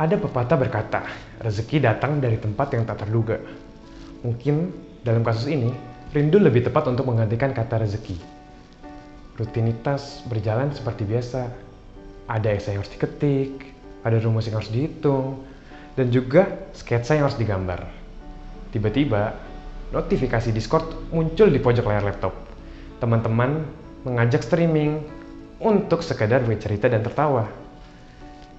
Ada pepatah berkata, rezeki datang dari tempat yang tak terduga. Mungkin dalam kasus ini, rindu lebih tepat untuk menggantikan kata rezeki. Rutinitas berjalan seperti biasa. Ada esai yang harus diketik, ada rumus yang harus dihitung, dan juga sketsa yang harus digambar. Tiba-tiba, notifikasi Discord muncul di pojok layar laptop. Teman-teman mengajak streaming untuk sekadar bercerita dan tertawa.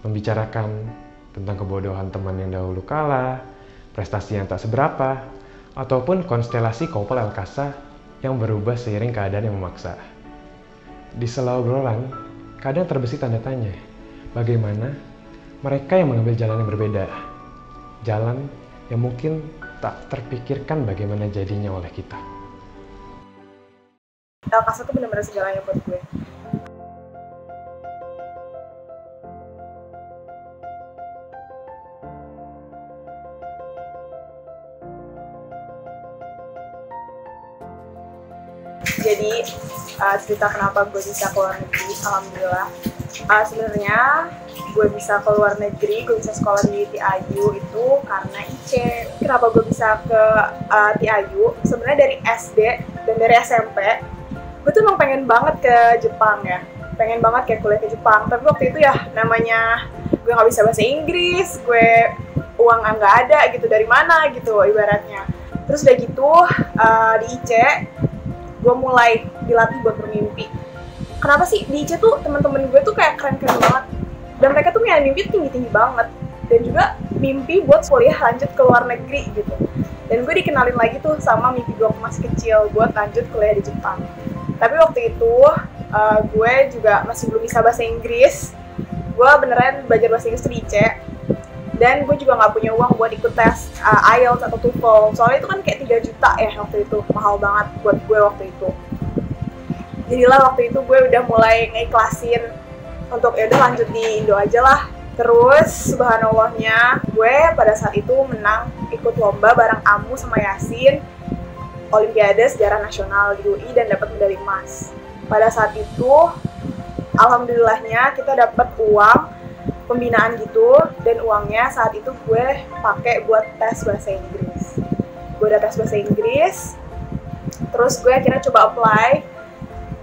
Membicarakan tentang kebodohan teman yang dahulu kalah, prestasi yang tak seberapa, ataupun konstelasi Kopel Elkasa yang berubah seiring keadaan yang memaksa. Di sela obrolan, kadang terbesit tanda tanya, bagaimana mereka yang mengambil jalan yang berbeda, jalan yang mungkin tak terpikirkan bagaimana jadinya oleh kita. Elkasa tuh bener-bener segalanya buat gue. Jadi cerita kenapa gue bisa ke luar negeri, alhamdulillah. Sebenarnya gue bisa ke luar negeri, gue bisa sekolah di TIU itu karena IC. Kenapa gue bisa ke TIU? Sebenarnya dari SD dan dari SMP, gue tuh emang pengen banget ke Jepang ya. Pengen banget kayak kuliah ke Jepang. Tapi waktu itu ya namanya gue nggak bisa bahasa Inggris, gue uang nggak ada gitu, dari mana gitu ibaratnya. Terus udah gitu di IC, gue mulai dilatih buat bermimpi. Kenapa sih di IC tuh teman-teman gue tuh kayak keren-keren banget, dan mereka tuh punya mimpi tinggi-tinggi banget, dan juga mimpi buat kuliah lanjut ke luar negeri gitu. Dan gue dikenalin lagi tuh sama mimpi gue masih kecil buat lanjut kuliah di Jepang. Tapi waktu itu gue juga masih belum bisa bahasa Inggris. Gue beneran belajar bahasa Inggris di IC, dan gue juga nggak punya uang buat ikut tes IELTS atau TOEFL. Soalnya itu kan kayak 3 juta ya waktu itu, mahal banget buat gue waktu itu. Jadilah waktu itu gue udah mulai ngeikhlasin untuk ya udah lanjut di Indo aja lah. Terus subhanallahnya gue pada saat itu menang ikut lomba bareng Amu sama Yasin, Olimpiade Sejarah Nasional di UI, dan dapat medali emas. Pada saat itu alhamdulillahnya kita dapat uang pembinaan gitu, dan uangnya saat itu gue pakai buat tes bahasa Inggris. Gue udah tes bahasa Inggris, terus gue akhirnya coba apply,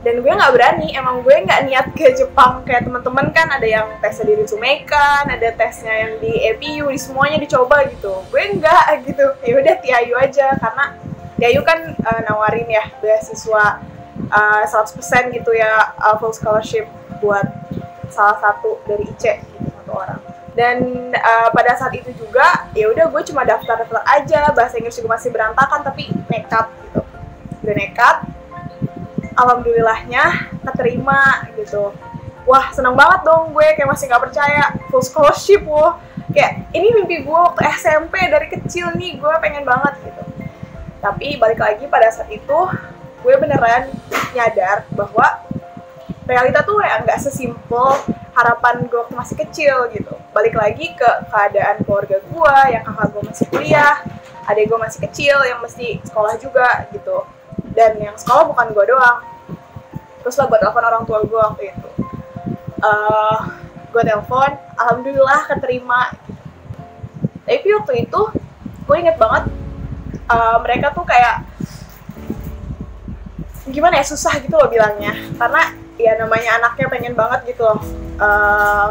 dan gue nggak berani, emang gue nggak niat ke Jepang kayak teman-teman kan ada yang tesnya di Ritsumeikan, ada tesnya yang di EPU, di semuanya dicoba gitu. Gue nggak gitu, ya udah TIU aja, karena TIU kan nawarin ya beasiswa 100% gitu ya, full scholarship buat salah satu dari IC gitu, satu orang. Dan pada saat itu juga ya udah gue cuma daftar aja, bahasa Inggris juga masih berantakan, tapi nekat gitu. Udah nekat, alhamdulillahnya keterima gitu. Wah seneng banget dong gue, kayak masih nggak percaya, full scholarship loh. Kayak ini mimpi gue waktu SMP dari kecil nih, gue pengen banget gitu. Tapi balik lagi pada saat itu gue beneran nyadar bahwa realita tuh ya nggak sesimpel harapan gue waktu masih kecil gitu. Balik lagi ke keadaan keluarga gue, yang kakak gue masih kuliah, adik gue masih kecil yang mesti sekolah juga gitu. Dan yang sekolah bukan gue doang. Terus lah gue telepon orang tua gue waktu itu. Gue telepon, alhamdulillah keterima. Tapi waktu itu gue inget banget, mereka tuh kayak gimana ya, susah gitu loh bilangnya, karena ya namanya anaknya pengen banget gitu loh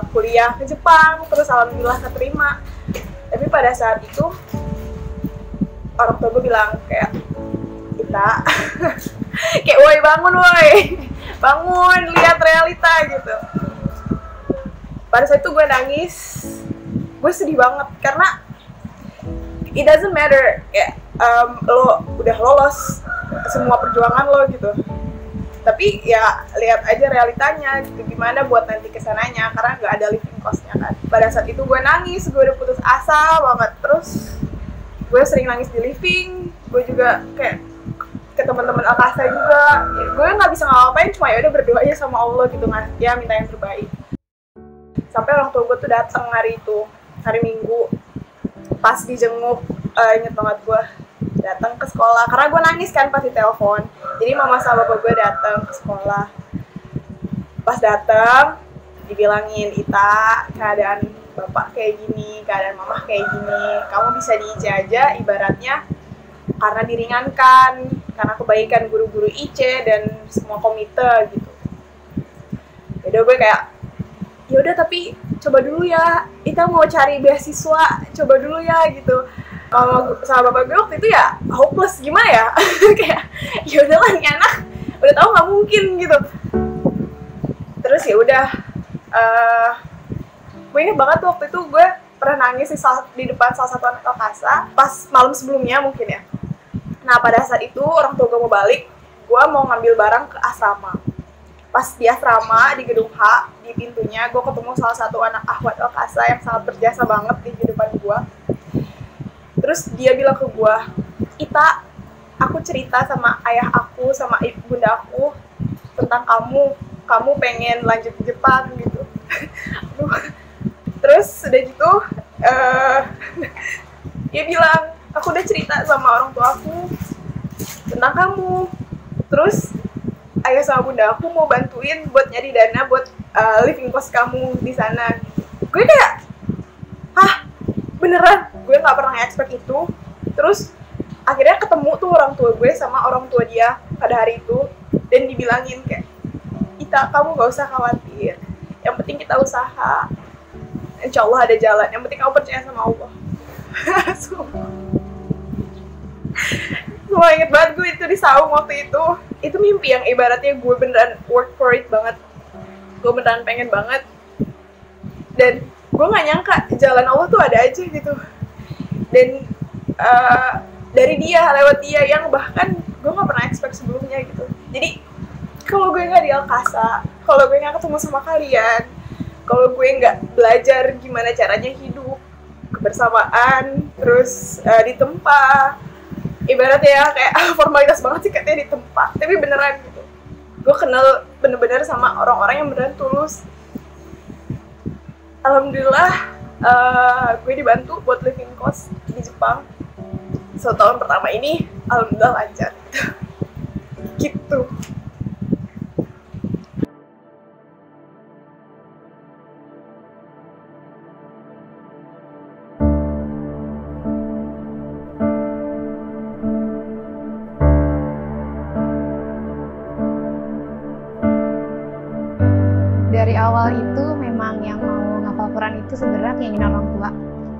kuliah ke Jepang, terus alhamdulillah keterima. Tapi pada saat itu orang tua gue bilang kayak, kita kayak woi bangun, bangun, lihat realita gitu. Pada saat itu gue nangis, gue sedih banget karena it doesn't matter ya, lo udah lolos semua perjuangan lo gitu, tapi ya lihat aja realitanya gitu, gimana buat nanti kesananya, karena nggak ada living cost-nya kan. Pada saat itu gue nangis, gue udah putus asa banget. Terus gue sering nangis di living, gue juga kayak ke teman-teman Elkasa juga, ya, gue nggak bisa ngapain, cuma ya udah berdoa aja sama Allah gitu, ya minta yang terbaik. Sampai orang tua gue tuh datang hari itu, hari Minggu, pas dijenguk, inget banget gue datang ke sekolah karena gue nangis kan pas ditelepon. Jadi mama sama bapak gue datang ke sekolah. Pas datang dibilangin, Ita, keadaan bapak kayak gini, keadaan mamah kayak gini, kamu bisa di IC aja ibaratnya karena diringankan, karena kebaikan guru-guru IC dan semua komite gitu. Yaudah gue kayak, yaudah tapi coba dulu ya, Ita mau cari beasiswa, coba dulu ya gitu. Sama bapak gue waktu itu ya hopeless, gimana ya, kayak ya udahlah nih anak udah tahu nggak mungkin gitu. Terus ya udah, gue inget banget waktu itu gue pernah nangis di depan salah satu anak Elkasa pas malam sebelumnya mungkin ya. Nah pada saat itu orang tua gue mau balik, gue mau ngambil barang ke asrama. Pas di asrama di gedung H, di pintunya gue ketemu salah satu anak Ahwat Elkasa yang sangat berjasa banget di kehidupan gue. Terus dia bilang ke gue, Ita, aku cerita sama ayah aku, sama bunda aku tentang kamu pengen lanjut ke Jepang gitu. Terus udah gitu, dia bilang, aku udah cerita sama orang tua aku tentang kamu. Terus ayah sama bunda aku mau bantuin buat nyari dana buat living cost kamu di sana. Gue kayak, hah, beneran? Gue nggak pernah expect itu. Terus akhirnya ketemu tuh orang tua gue sama orang tua dia pada hari itu, dan dibilangin kayak, Ita, kamu nggak usah khawatir, yang penting kita usaha, insya Allah ada jalan, yang penting kamu percaya sama Allah. Semua inget banget gue itu di saung waktu itu mimpi yang ibaratnya gue beneran work for it banget, gue beneran pengen banget, dan gue nggak nyangka jalan Allah tuh ada aja gitu. Dan dari dia, lewat dia yang bahkan gue nggak pernah expect sebelumnya gitu. Jadi kalau gue nggak di Elkasa, kalau gue nggak ketemu sama kalian, kalau gue nggak belajar gimana caranya hidup kebersamaan, terus di tempat, ibaratnya ya kayak formalitas banget sih katanya di tempat, tapi beneran gitu. Gue kenal bener-bener sama orang-orang yang beneran tulus. Alhamdulillah, gue dibantu buat living cost di Jepang. Tahun pertama ini, alhamdulillah lancar. Gitu. Dari awal itu memang yang mau ngapal Quran itu sebenarnya keinginan orang tua,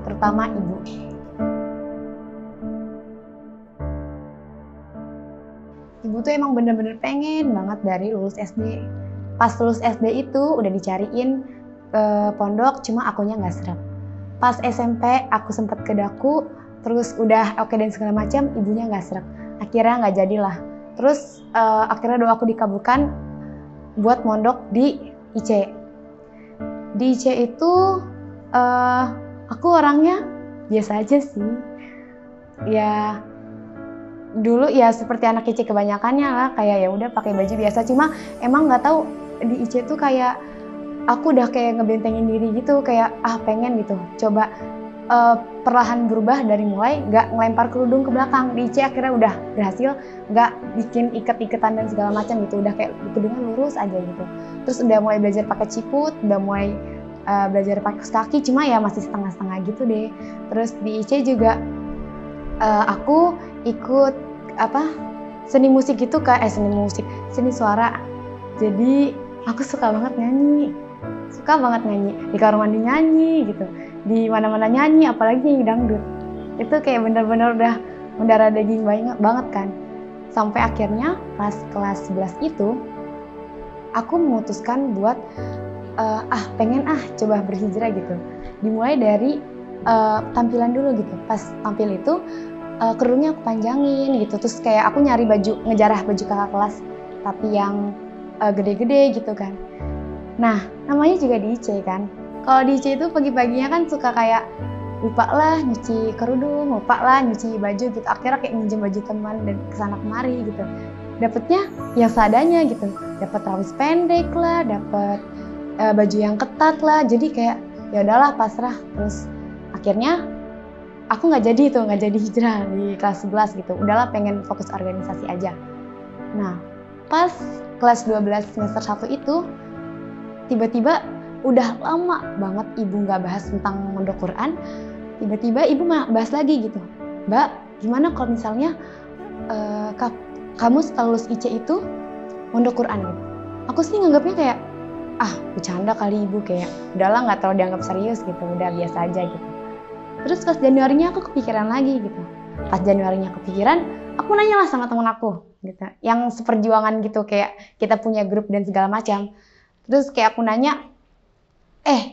terutama ibu. Ibu tuh emang bener-bener pengen banget dari lulus SD. Pas lulus SD itu udah dicariin pondok, cuma akunya nggak seret. Pas SMP aku sempet ke Daku, terus udah oke dan segala macam, ibunya nggak seret. Akhirnya nggak jadilah. Terus akhirnya doaku dikabulkan buat mondok di IC. Di IC itu aku orangnya biasa aja sih. Ya dulu ya seperti anak IC kebanyakannya lah, kayak ya udah pakai baju biasa. Cuma emang nggak tahu di IC tuh kayak aku udah kayak ngebentengin diri gitu, kayak pengen gitu coba perlahan berubah dari mulai nggak ngelempar kerudung ke belakang. Di IC akhirnya udah berhasil nggak bikin iket-iketan dan segala macam gitu, udah kayak kerudungnya lurus aja gitu. Terus udah mulai belajar pakai ciput, udah mulai belajar pakai kaki, cuma ya masih setengah-setengah gitu deh. Terus di IC juga aku ikut seni musik gitu kak, seni suara. Jadi aku suka banget nyanyi di kamar mandi nyanyi gitu, di mana-mana nyanyi, apalagi nyanyi dangdut. Itu kayak bener-bener udah mendarah daging banget kan. Sampai akhirnya pas kelas 11 itu aku memutuskan buat pengen coba berhijrah gitu. Dimulai dari tampilan dulu gitu. Pas tampil itu kerudungnya aku panjangin gitu, terus kayak aku nyari baju, ngejarah baju kakak kelas tapi yang gede-gede gitu kan. Nah namanya juga di IC kan, kalau di IC itu pagi-paginya kan suka kayak lupa lah nyuci kerudung, lupa lah nyuci baju gitu, akhirnya kayak minjem baju teman dan kesana kemari gitu. Dapetnya yang seadanya gitu, dapat rambut pendek lah, dapat baju yang ketat lah, jadi kayak ya udahlah pasrah. Terus akhirnya aku nggak jadi hijrah di kelas 11 gitu, udahlah pengen fokus organisasi aja. Nah pas kelas 12 semester 1 itu tiba-tiba udah lama banget ibu nggak bahas tentang mondok Quran, tiba-tiba ibu bahas lagi gitu. Mbak, gimana kalau misalnya kamu setelah lulus IC itu mondok Quran gitu. Aku sih nganggapnya kayak, bercanda kali ibu, kayak udahlah nggak terlalu dianggap serius gitu, udah biasa aja gitu. Terus pas Januarinya aku kepikiran lagi gitu. Pas Januarinya kepikiran, aku nanya lah sama teman aku gitu, yang seperjuangan gitu, kayak kita punya grup dan segala macam. Terus kayak aku nanya,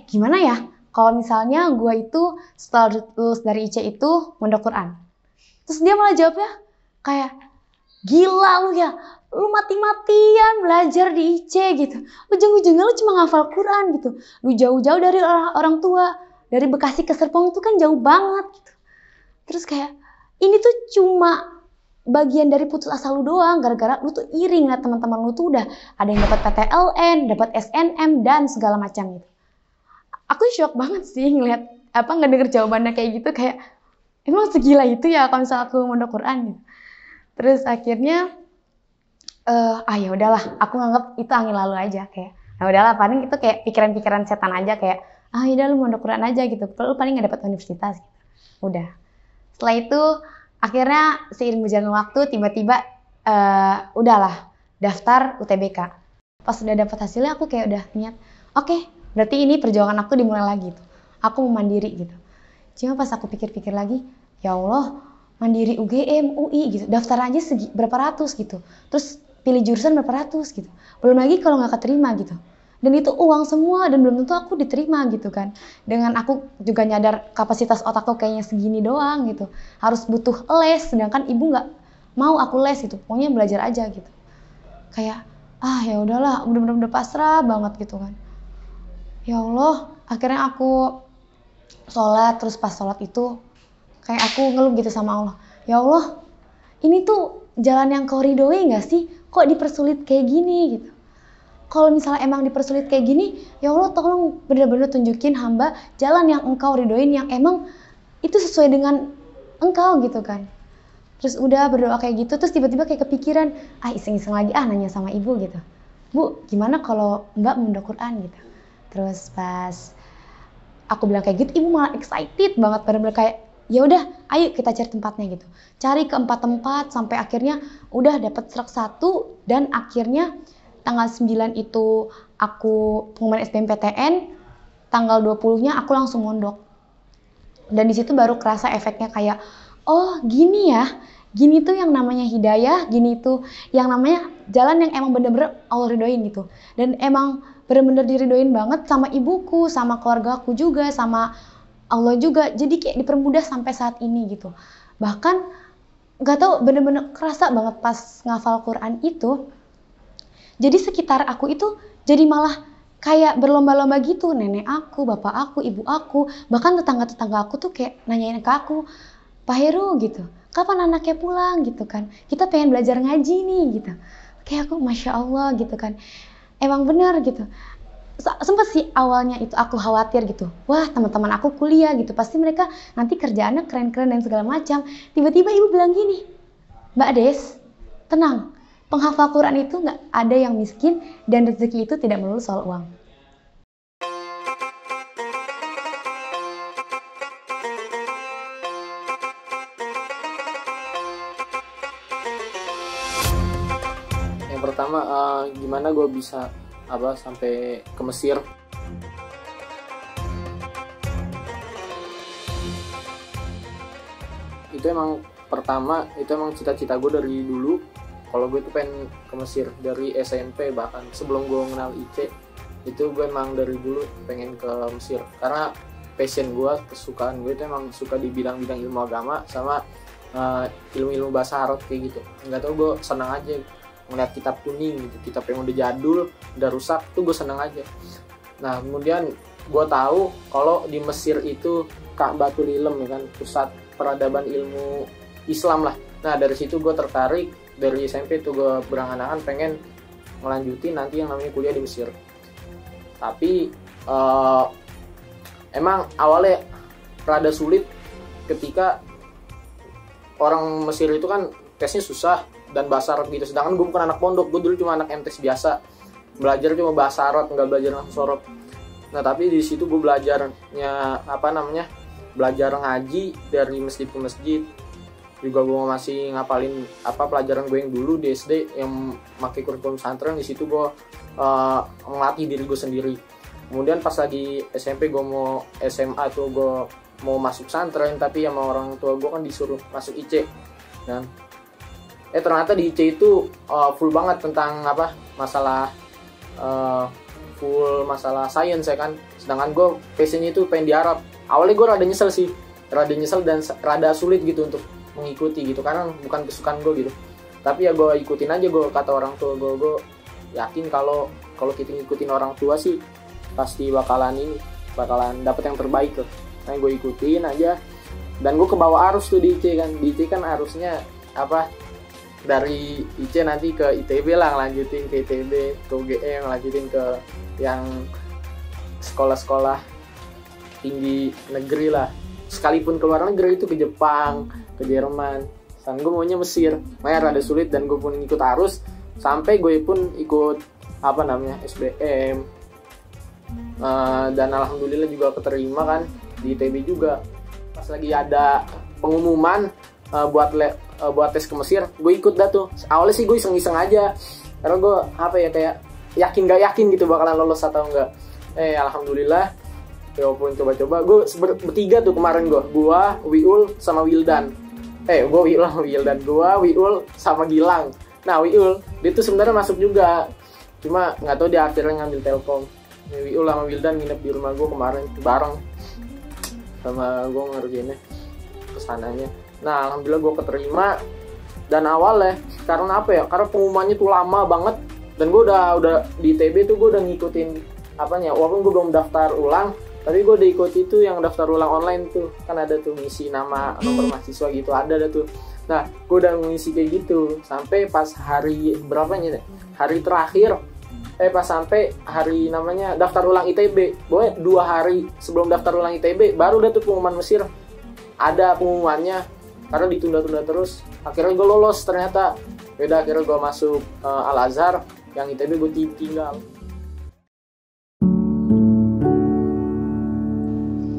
gimana ya kalau misalnya gue itu setelah lulus dari IC itu mondok Quran? Terus dia malah jawabnya kayak, gila lu ya, lu mati-matian belajar di IC gitu. Ujung-ujungnya lu cuma ngafal Quran gitu. Lu jauh-jauh dari orang tua, dari Bekasi ke Serpong itu kan jauh banget gitu. Terus kayak, ini tuh cuma bagian dari putus asa lu doang, gara-gara lu tuh iri ngeliat teman-teman lu tuh udah ada yang dapat PTLN, dapat SNM dan segala macam gitu. Aku shock banget sih ngeliat ngedenger jawabannya kayak gitu, kayak emang segila itu ya kalau misalnya aku mondok Quran gitu. Terus akhirnya ya udahlah, aku nganggap itu angin lalu aja, kayak udahlah paling itu kayak pikiran-pikiran setan aja, kayak yaudah lu mondok Quran aja gitu, lu paling nggak dapat universitas gitu. Udah. Setelah itu akhirnya seiring berjalan waktu tiba-tiba udahlah daftar UTBK. Pas udah dapat hasilnya aku kayak udah niat, oke, berarti ini perjuangan aku dimulai lagi tuh. Aku mau mandiri gitu. Cuma pas aku pikir-pikir lagi, ya Allah, mandiri UGM, UI gitu, daftar aja berapa ratus gitu. Terus pilih jurusan berapa ratus gitu. Belum lagi kalau nggak keterima gitu. Dan itu uang semua dan belum tentu aku diterima gitu kan. Dengan aku juga nyadar kapasitas otakku kayaknya segini doang gitu. Harus butuh les, sedangkan ibu nggak mau aku les gitu. Pokoknya belajar aja gitu. Kayak ya udahlah, bener-bener udah pasrah banget gitu kan. Ya Allah, akhirnya aku sholat, terus pas sholat itu kayak aku ngeluh gitu sama Allah. Ya Allah, ini tuh jalan yang kau ridhoi nggak sih? Kok dipersulit kayak gini gitu? Kalau misalnya emang dipersulit kayak gini, ya Allah tolong bener-bener tunjukin hamba jalan yang engkau ridhoin, yang emang itu sesuai dengan engkau gitu kan. Terus udah berdoa kayak gitu, terus tiba-tiba kayak kepikiran, iseng-iseng lagi nanya sama ibu gitu. Bu, gimana kalau Mbak mondok Quran gitu? Terus pas aku bilang kayak gitu, ibu malah excited banget, bener-bener kayak, ya udah, ayo kita cari tempatnya gitu. Cari ke 4 tempat sampai akhirnya udah dapet serak 1 dan akhirnya tanggal 9 itu aku pengumuman SBMPTN, tanggal 20-nya aku langsung mondok. Dan di situ baru kerasa efeknya kayak, oh gini ya, gini tuh yang namanya hidayah, gini tuh yang namanya jalan yang emang bener-bener Allah ridhoin gitu. Dan emang bener-bener diridoin banget sama ibuku, sama keluargaku juga, sama Allah juga. Jadi kayak dipermudah sampai saat ini gitu. Bahkan gak tahu, bener-bener kerasa banget pas ngafal Quran itu. Jadi sekitar aku itu jadi malah kayak berlomba-lomba gitu. Nenek aku, bapak aku, ibu aku, bahkan tetangga-tetangga aku tuh kayak nanyain ke aku, Pak Heru gitu, kapan anaknya pulang gitu kan, kita pengen belajar ngaji nih gitu. Kayak aku Masya Allah gitu kan, emang bener gitu. Sempet sih awalnya itu aku khawatir gitu, wah teman-teman aku kuliah gitu, pasti mereka nanti kerjaannya keren-keren dan segala macam. Tiba-tiba ibu bilang gini, Mbak Des, tenang, penghafal Quran itu nggak ada yang miskin dan rezeki itu tidak melulu soal uang. Yang pertama, gimana gue bisa sampai ke Mesir. Itu emang pertama, itu emang cita-cita gue dari dulu. Kalau gue tuh pengen ke Mesir dari SMP, bahkan sebelum gue kenal IC itu gue emang dari dulu pengen ke Mesir karena passion gue, kesukaan gue itu emang suka di bidang-bidang ilmu agama sama ilmu-ilmu bahasa Arab kayak gitu. Nggak tau, gue senang aja ngeliat kitab kuning gitu, kitab yang udah jadul, udah rusak tuh gue senang aja. Nah kemudian gue tahu kalau di Mesir itu Ka'batul Ilm ya kan, pusat peradaban ilmu Islam lah. Nah dari situ gue tertarik. Dari SMP tuh gue berangan-angan pengen ngelanjutin nanti yang namanya kuliah di Mesir. Tapi emang awalnya rada sulit ketika orang Mesir itu kan tesnya susah dan bahasa Arab gitu. Sedangkan gue bukan anak pondok, gue dulu cuma anak MTs biasa, belajar cuma bahasa Arab, nggak belajar langsung Arab. Nah tapi di situ gue belajarnya belajar ngaji dari masjid ke masjid. Juga gue masih ngapalin pelajaran gue yang dulu di SD yang pakai kurikulum pesantren. Di situ gue melatih diri gue sendiri. Kemudian pas lagi SMP gue mau SMA tuh gue mau masuk pesantren, tapi sama orang tua gue kan disuruh masuk IC. Dan ternyata di IC itu full banget tentang masalah full masalah sains ya kan. Sedangkan gue passionnya itu pengen di Arab. Awalnya gue rada nyesel dan rada sulit gitu untuk mengikuti gitu karena bukan kesukaan gue gitu. Tapi ya gue ikutin aja, gue kata orang tua gue yakin kalau kita ngikutin orang tua sih pasti bakalan dapet yang terbaik tuh. Nah gue ikutin aja dan gue kebawa arus tuh di IC kan. Di IC kan arusnya dari IC nanti ke ITB lah, lanjutin ke ITB, ke UGM, lanjutin ke yang sekolah-sekolah tinggi negeri lah. Sekalipun ke luar negeri itu ke Jepang, ke Jerman. Dan gue maunya Mesir. Makanya rada sulit dan gue pun ikut arus sampai gue pun ikut SBM. Dan alhamdulillah juga keterima kan di ITB juga. Pas lagi ada pengumuman buat tes ke Mesir, gue ikut dah tuh. Awalnya sih gue iseng-iseng aja karena gue kayak yakin gak yakin gitu bakalan lolos atau enggak. Alhamdulillah walaupun coba-coba gue bertiga tuh kemarin gue Wiul sama Wildan. Wiul sama Gilang. Nah Wiul dia tuh sebenarnya masuk juga, cuma nggak tahu dia akhirnya ngambil Telkom. Wiul sama Wildan nginep di rumah gue kemarin bareng sama gue ngerjainnya kesananya. Nah alhamdulillah gue keterima. Dan awalnya karena karena pengumumannya tuh lama banget dan gue udah di ITB tuh gue udah ngikutin walaupun gue belum daftar ulang, tapi gue udah ikut itu yang daftar ulang online tuh kan ada tuh ngisi nama nomor mahasiswa gitu, ada tuh. Nah gue udah ngisi kayak gitu sampai pas hari hari terakhir pas sampai hari daftar ulang ITB. Gue 2 hari sebelum daftar ulang ITB baru udah tuh pengumuman Mesir, ada pengumumannya karena ditunda-tunda terus. Akhirnya gue lolos ternyata. Beda akhirnya gue masuk Al Azhar, yang ITB gue tinggal.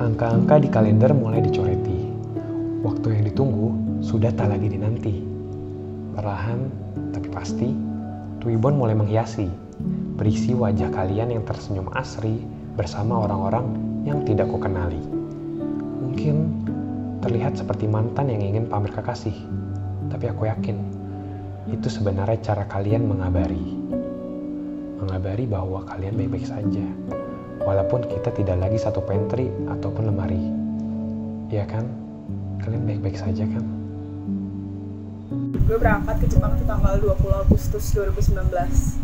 Angka-angka di kalender mulai dicoreti. Waktu yang ditunggu sudah tak lagi dinanti. Perlahan tapi pasti, Twibbon mulai menghiasi, berisi wajah kalian yang tersenyum asri bersama orang-orang yang tidak kukenali. Mungkin terlihat seperti mantan yang ingin pamer kekasih, tapi aku yakin itu sebenarnya cara kalian mengabari bahwa kalian baik-baik saja. Walaupun kita tidak lagi satu pantry ataupun lemari. Iya kan? Kalian baik-baik saja kan? Gue berangkat ke Jepang tuh tanggal 20 Agustus 2019.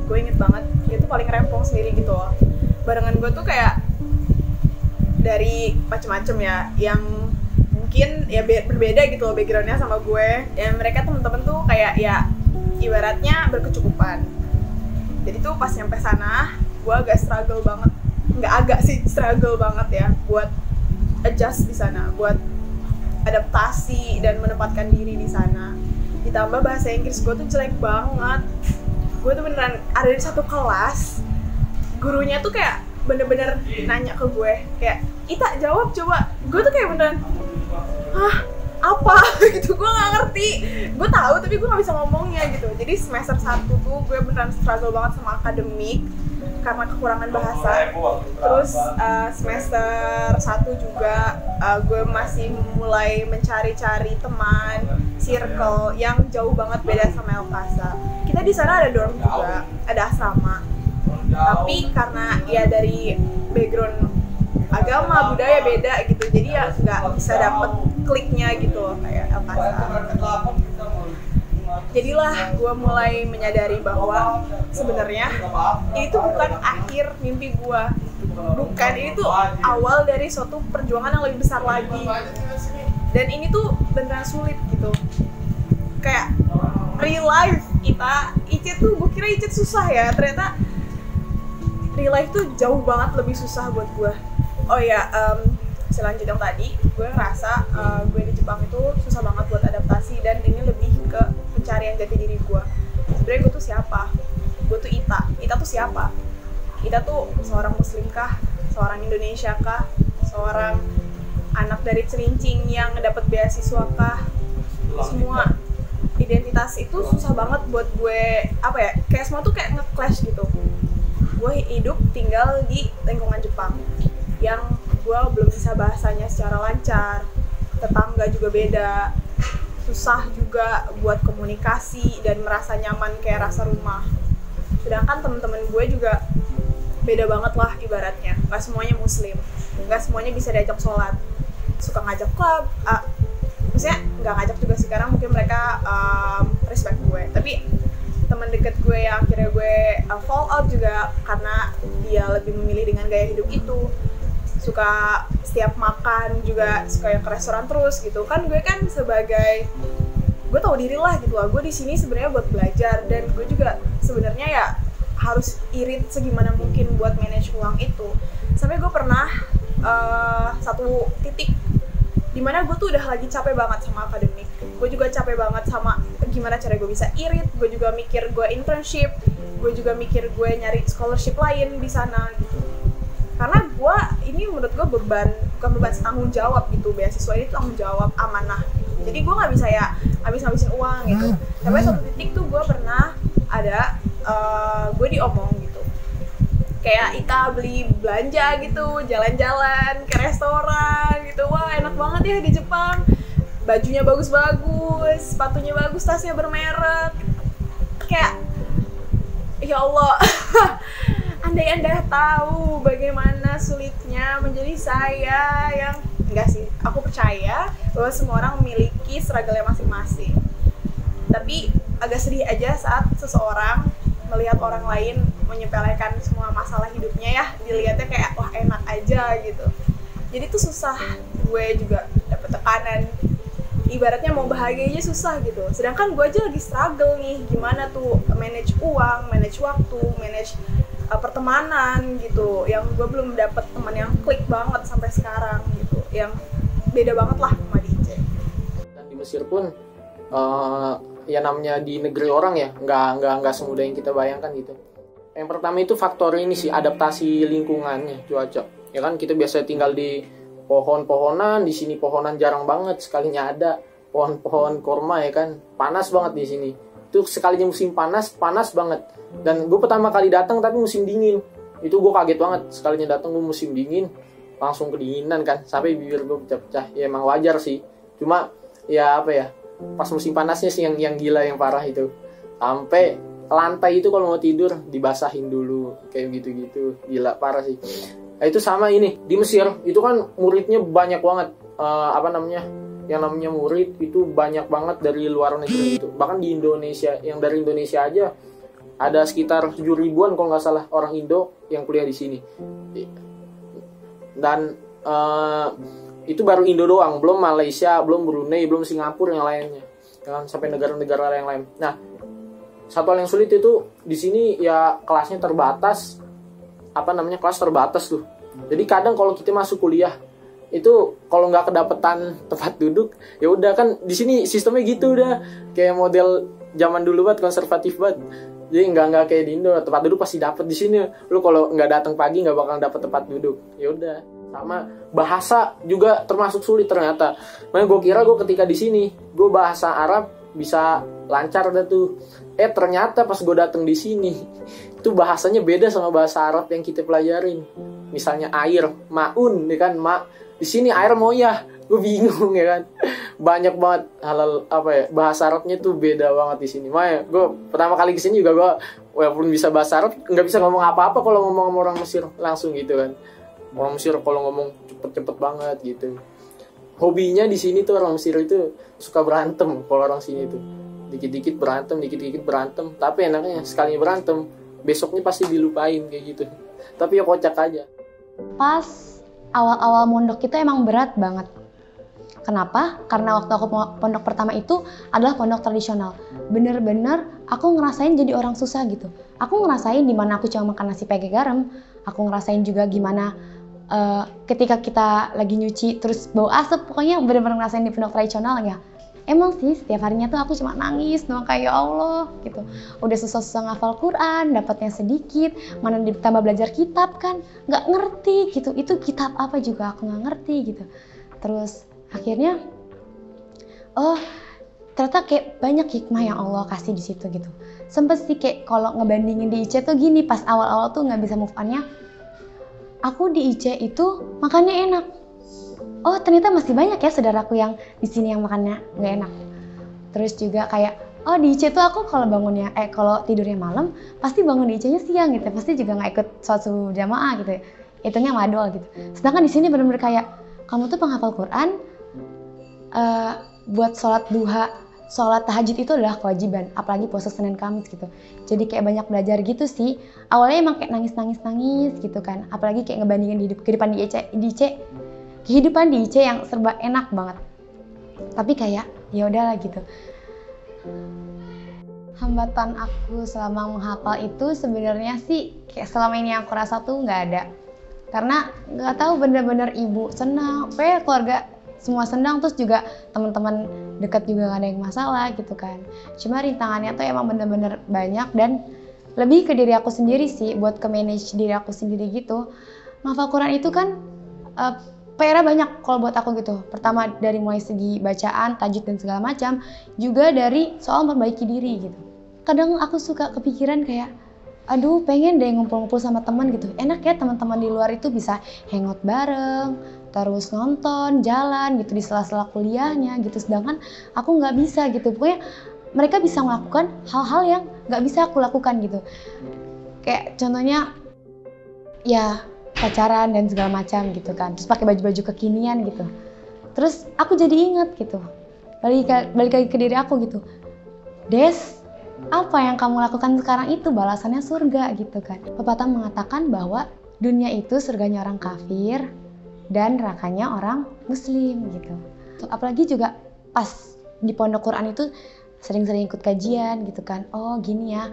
Gue inget banget, itu paling rempong sendiri gitu loh. Barengan gue tuh kayak dari macem-macem ya, yang mungkin ya berbeda gitu loh backgroundnya sama gue. Ya mereka temen-temen tuh kayak ya ibaratnya berkecukupan. Jadi tuh pas nyampe sana, gue agak struggle banget, struggle banget ya buat adjust di sana, buat adaptasi dan menempatkan diri di sana. Ditambah bahasa Inggris gue tuh jelek banget. Gue tuh beneran ada di satu kelas, gurunya tuh kayak bener-bener nanya ke gue kayak, "Ita jawab coba." Gue tuh kayak beneran, apa gitu, gue nggak ngerti. Gue tahu tapi gue nggak bisa ngomongnya gitu. Jadi semester 1 tuh gue beneran struggle banget sama akademik karena kekurangan bahasa. Terus semester 1 juga gue masih mulai mencari-cari teman, circle yang jauh banget beda sama Elkasa. Kita di sana ada dorm juga, ada asrama. Tapi karena ya dari background agama, budaya beda gitu, jadi ya nggak bisa dapet kliknya gitu loh kayak Elkasa. Jadilah gue mulai menyadari bahwa sebenarnya ini tuh bukan akhir mimpi gue, bukan, ini tuh awal dari suatu perjuangan yang lebih besar lagi. Dan ini tuh beneran sulit gitu, kayak real life. IC tuh gue kira IC susah ya, ternyata real life tuh jauh banget lebih susah buat gue. Oh ya, selanjutnya tadi gue ngerasa gue di Jepang itu susah banget buat adaptasi, dan ini lebih ke pencarian jati diri gue. Sebenarnya gue tuh siapa? Gue tuh Ita tuh siapa? kita tuh seorang muslim kah, seorang Indonesia kah, seorang anak dari Celincing yang dapat beasiswa kah, semua identitas itu susah banget buat gue, apa ya, kayak semua tuh kayak nge-clash gitu. Gue hidup tinggal di lingkungan Jepang yang gue belum bisa bahasanya secara lancar, tetangga juga beda, susah juga buat komunikasi dan merasa nyaman kayak rasa rumah. Sedangkan teman-teman gue juga beda banget lah ibaratnya, nggak semuanya muslim, nggak semuanya bisa diajak sholat, suka ngajak klub, maksudnya nggak ngajak juga sih karena mungkin mereka respect gue, tapi teman deket gue yang akhirnya gue fall out juga karena dia lebih memilih dengan gaya hidup itu, suka setiap makan juga suka yang ke restoran terus gitu kan. Gue kan sebagai, gue tahu diri lah gitu lah, gue di sini sebenarnya buat belajar dan gue juga sebenarnya ya harus irit segimana mungkin buat manage uang itu. Sampai gue pernah satu titik dimana gue tuh udah lagi capek banget sama akademik, gue juga capek banget sama gimana cara gue bisa irit, gue juga mikir gue internship, gue juga mikir gue nyari scholarship lain di sana gitu. Karena gue, ini menurut gue bukan beban, tanggung jawab gitu, beasiswa ini tanggung jawab, amanah gitu. Jadi gue nggak bisa ya habis-habisin uang gitu. Sampai suatu titik tuh gue pernah ada, gue diomong gitu, kayak Ika beli belanja gitu, jalan-jalan ke restoran gitu, wah enak banget ya di Jepang, bajunya bagus-bagus, sepatunya bagus, tasnya bermerek, kayak ya Allah. Andai Anda tahu bagaimana sulitnya menjadi saya yang, enggak sih, aku percaya bahwa semua orang memiliki struggle-nya masing-masing. Tapi agak sedih aja saat seseorang melihat orang lain menyepelekan semua masalah hidupnya ya, dilihatnya kayak wah enak aja gitu. Jadi tuh susah, gue juga dapet tekanan, ibaratnya mau bahagia aja susah gitu. Sedangkan gue aja lagi struggle nih, gimana tuh manage uang, manage waktu, manage pertemanan gitu, yang gue belum dapet teman yang klik banget sampai sekarang gitu, yang beda banget lah sama di IC. Dan di Mesir pun ya namanya di negeri orang ya, nggak semudah yang kita bayangkan gitu. Yang pertama itu faktor ini sih, adaptasi lingkungannya, cuaca. Ya kan kita biasa tinggal di pohon-pohonan, di sini pohonan jarang banget, sekalinya ada pohon-pohon korma ya kan, panas banget di sini. Itu sekalinya musim panas banget. Dan gue pertama kali datang tapi musim dingin, itu gue kaget banget. Sekalinya datang gue musim dingin, langsung kedinginan kan, sampai bibir gue pecah-pecah. Ya emang wajar sih, cuma ya apa ya, pas musim panasnya sih yang gila, yang parah itu. Sampai lantai itu kalau mau tidur dibasahin dulu, kayak gitu-gitu, gila parah sih. Nah, itu sama ini di Mesir, itu kan muridnya banyak banget, yang namanya murid itu banyak banget dari luar negeri gitu. Bahkan di Indonesia, yang dari Indonesia aja ada sekitar 7 ribuan kalau nggak salah orang Indo yang kuliah di sini. Dan itu baru Indo doang, belum Malaysia, belum Brunei, belum Singapura yang lainnya, kan sampai negara-negara yang lain. Nah, satu hal yang sulit itu di sini ya kelasnya terbatas, kelas terbatas tuh. Jadi kadang kalau kita masuk kuliah itu kalau nggak kedapetan tempat duduk, ya udah kan di sini sistemnya gitu udah kayak model zaman dulu banget, konservatif banget. Jadi nggak kayak di Indo, tempat duduk pasti dapet. Di sini lu kalau nggak datang pagi nggak bakal dapet tempat duduk. Ya udah. Sama bahasa juga termasuk sulit ternyata. Makanya gue kira gue ketika di sini gue bahasa Arab bisa lancar dah tuh. Ternyata pas gue datang di sini itu bahasanya beda sama bahasa Arab yang kita pelajarin. Misalnya air, maun, ya kan, di sini air moyah. Gue bingung ya kan. Banyak banget halal bahasa Arabnya tuh beda banget di sini. Makanya gue pertama kali kesini juga gue walaupun bisa bahasa Arab nggak bisa ngomong apa-apa kalau ngomong sama orang Mesir langsung gitu kan. Orang Mesir kalau ngomong cepet-cepet banget gitu. Hobinya di sini tuh orang Mesir itu suka berantem. Kalau orang sini tuh dikit-dikit berantem. Tapi enaknya sekali berantem besoknya pasti dilupain kayak gitu. Tapi ya kocak aja. Pas awal-awal mondok itu emang berat banget. Kenapa? Karena waktu aku pondok pertama itu adalah pondok tradisional. Bener-bener aku ngerasain jadi orang susah gitu. Aku ngerasain dimana aku cuma makan nasi pakai garam. Aku ngerasain juga gimana ketika kita lagi nyuci terus bau asap. Pokoknya bener-bener ngerasain di pondok tradisional ya. emang sih setiap harinya tuh aku cuma nangis doang kayak ya Allah gitu. Udah susah-susah ngafal Quran, dapatnya sedikit, mana ditambah belajar kitab kan, nggak ngerti gitu. Itu kitab apa juga aku nggak ngerti gitu. Terus akhirnya, oh ternyata kayak banyak hikmah yang Allah kasih di situ gitu. Sempet sih kayak kalau ngebandingin di IC tuh gini, pas awal-awal tuh nggak bisa move on-nya, aku di IC itu makannya enak. Oh ternyata masih banyak ya saudaraku yang di sini yang makannya nggak enak. Terus juga kayak, oh di IC tuh aku kalau bangunnya, kalau tidurnya malam, pasti bangun di IC-nya siang gitu. Pasti juga nggak ikut sholat subuh jamaah gitu. Hitungnya madol gitu. Sedangkan di sini benar-benar kayak, kamu tuh penghafal Quran, buat sholat duha, sholat tahajud itu adalah kewajiban, apalagi puasa Senin Kamis gitu. Jadi kayak banyak belajar gitu sih. Awalnya emang kayak nangis gitu kan, apalagi kayak ngebandingin kehidupan di IC, kehidupan di IC yang serba enak banget. Tapi kayak ya udahlah gitu. Hambatan aku selama menghafal itu sebenarnya sih kayak selama ini yang aku rasa tuh nggak ada. Karena nggak tahu, bener-bener ibu senang, keluarga semua senang, terus juga teman-teman dekat juga gak ada yang masalah gitu kan. Cuma rintangannya tuh emang bener-bener banyak dan lebih ke diri aku sendiri sih, buat ke manage diri aku sendiri gitu. Menghafal Quran itu kan PR-nya banyak kalau buat aku gitu. Pertama dari mulai segi bacaan, tajwid dan segala macam, juga dari soal memperbaiki diri gitu. Kadang aku suka kepikiran kayak, aduh pengen deh ngumpul-ngumpul sama teman gitu. Enak ya teman-teman di luar itu bisa hangout bareng, terus nonton, jalan gitu di sela-sela kuliahnya gitu. Sedangkan aku nggak bisa gitu. Pokoknya mereka bisa melakukan hal-hal yang nggak bisa aku lakukan gitu. Kayak contohnya ya pacaran dan segala macam gitu kan. Terus pakai baju-baju kekinian gitu. Terus aku jadi ingat gitu. Balik lagi ke diri aku gitu. Des, apa yang kamu lakukan sekarang itu balasannya surga gitu kan. Pepatah mengatakan bahwa dunia itu surganya orang kafir dan nerakanya orang muslim gitu. Apalagi juga pas di pondok Quran itu sering-sering ikut kajian gitu kan. Oh gini ya.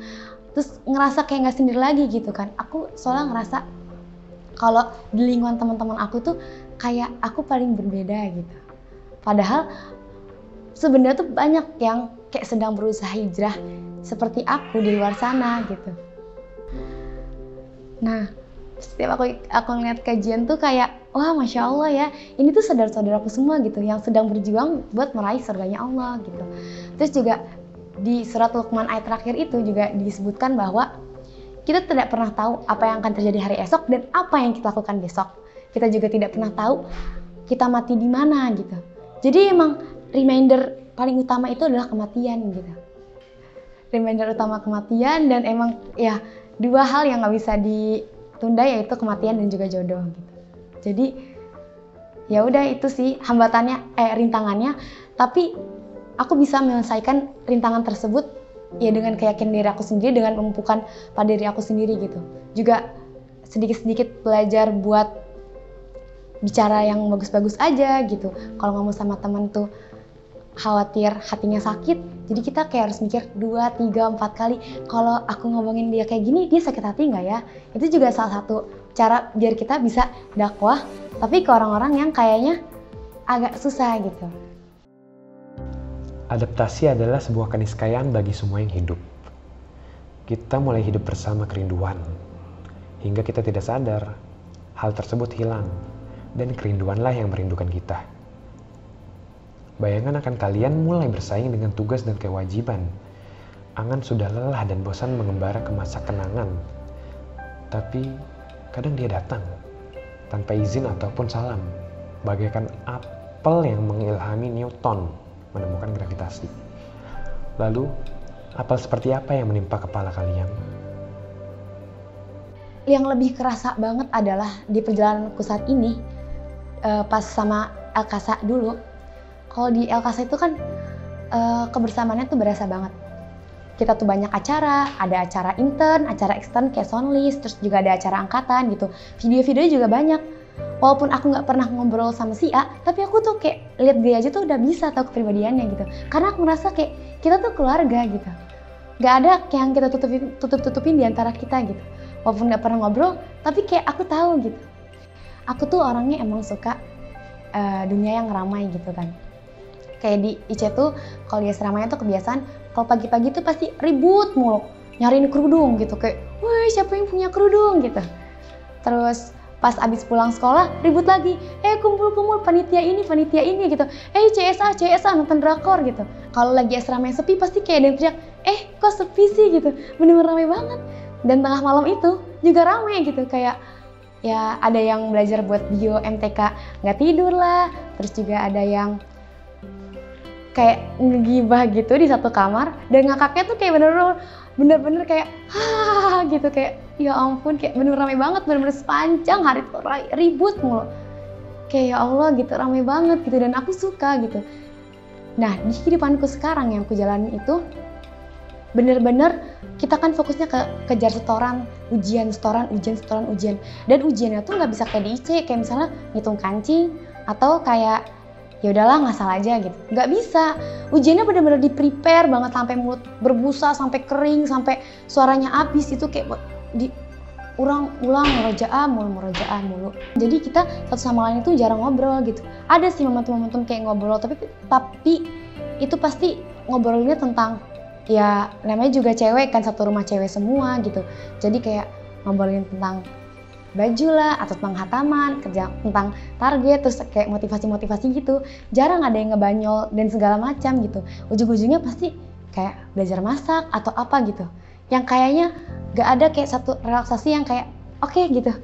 Terus ngerasa kayak gak sendiri lagi gitu kan. Aku soalnya ngerasa kalau di lingkungan teman-teman aku tuh kayak aku paling berbeda gitu. Padahal sebenarnya tuh banyak yang kayak sedang berusaha hijrah seperti aku di luar sana gitu. Nah, setiap aku ngeliat kajian tuh kayak, wah Masya Allah ya, ini tuh saudara-saudaraku semua gitu yang sedang berjuang buat meraih surganya Allah gitu. Terus juga di surat Luqman ayat terakhir itu juga disebutkan bahwa kita tidak pernah tahu apa yang akan terjadi hari esok dan apa yang kita lakukan besok. Kita juga tidak pernah tahu kita mati di mana gitu. Jadi emang reminder paling utama itu adalah kematian gitu. Reminder utama kematian, dan emang ya dua hal yang nggak bisa ditunda, yaitu kematian dan juga jodoh gitu. Jadi ya udah itu sih hambatannya, rintangannya. Tapi aku bisa menyelesaikan rintangan tersebut ya dengan keyakinan diri aku sendiri, dengan memupukkan pada diri aku sendiri gitu. Juga sedikit-sedikit belajar buat bicara yang bagus-bagus aja gitu. Kalau ngomong sama teman tuh khawatir hatinya sakit, jadi kita kayak harus mikir 2, 3, 4 kali, kalau aku ngomongin dia kayak gini, dia sakit hati nggak ya? Itu juga salah satu cara biar kita bisa dakwah, tapi ke orang-orang yang kayaknya agak susah gitu. Adaptasi adalah sebuah keniscayaan bagi semua yang hidup. Kita mulai hidup bersama kerinduan, hingga kita tidak sadar, hal tersebut hilang, dan kerinduanlah yang merindukan kita. Bayangan akan kalian mulai bersaing dengan tugas dan kewajiban. Angan sudah lelah dan bosan mengembara ke masa kenangan. Tapi kadang dia datang tanpa izin ataupun salam, bagaikan apel yang mengilhami Newton menemukan gravitasi. Lalu, apel seperti apa yang menimpa kepala kalian? Yang lebih kerasa banget adalah di perjalananku saat ini, pas sama El-Kasa dulu. Kalau di El-Kasa itu kan kebersamaannya tuh berasa banget. Kita tuh banyak acara, ada acara intern, acara ekstern kayak soundlist, terus juga ada acara angkatan gitu. Video-videonya juga banyak. Walaupun aku nggak pernah ngobrol sama si A, tapi aku tuh kayak lihat dia aja tuh udah bisa tahu kepribadiannya gitu. Karena aku ngerasa kayak kita tuh keluarga gitu. Gak ada yang kita tutup-tutupin di antara kita gitu. Walaupun nggak pernah ngobrol, tapi kayak aku tahu gitu. Aku tuh orangnya emang suka dunia yang ramai gitu kan. Kayak di IC tuh kalau di asramanya tuh kebiasaan kalau pagi-pagi tuh pasti ribut mulu, nyariin kerudung gitu, kayak woi siapa yang punya kerudung gitu. Terus pas abis pulang sekolah ribut lagi, kumpul-kumpul panitia ini gitu, CSA nonton drakor gitu. Kalau lagi asrama yang sepi pasti kayak ada yang teriak, kok sepi sih gitu, bener-bener rame banget. Dan tengah malam itu juga rame gitu, kayak ya ada yang belajar buat bio MTK nggak tidur lah, terus juga ada yang kayak ngegibah gitu di satu kamar, dan ngakaknya tuh kayak bener-bener kayak gitu, kayak ya ampun, kayak bener rame banget, bener-bener sepanjang hari tuh ribut mulu, kayak ya Allah gitu, rame banget gitu, dan aku suka gitu. Nah di kehidupanku sekarang yang aku jalanin itu bener-bener kita kan fokusnya ke kejar setoran, ujian, dan ujiannya tuh nggak bisa kayak di IC, kayak misalnya ngitung kancing atau kayak ya udahlah ngasal aja gitu, nggak bisa. Ujiannya bener-bener di prepare banget sampai mulut berbusa, sampai kering, sampai suaranya habis, itu kayak ulang murojaah mulu. Jadi kita satu sama lain itu jarang ngobrol gitu. Ada sih momentum-momentum kayak ngobrol, tapi itu pasti ngobrolinnya tentang ya namanya juga cewek kan, satu rumah cewek semua gitu. Jadi kayak ngobrolin tentang baju lah, atau tentang hataman, kerja tentang target, terus kayak motivasi gitu. Jarang ada yang ngebanyol dan segala macam gitu. Ujung-ujungnya pasti kayak belajar masak atau apa gitu, yang kayaknya gak ada kayak satu relaksasi yang kayak oke gitu,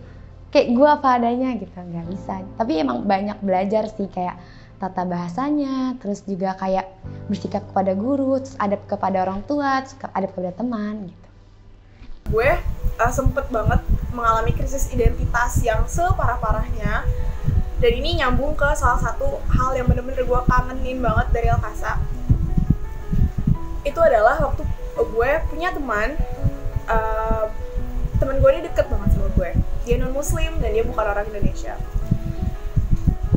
kayak gue apa adanya gitu, gak bisa. Tapi emang banyak belajar sih, kayak tata bahasanya, terus juga kayak bersikap kepada guru, terus adab kepada orang tua, terus adab kepada teman gitu. Gue sempet banget mengalami krisis identitas yang separah-parahnya, dan ini nyambung ke salah satu hal yang bener-bener gue kangenin banget dari Alkasa. Itu adalah waktu gue punya teman gue ini deket banget sama gue. Dia non muslim dan dia bukan orang Indonesia.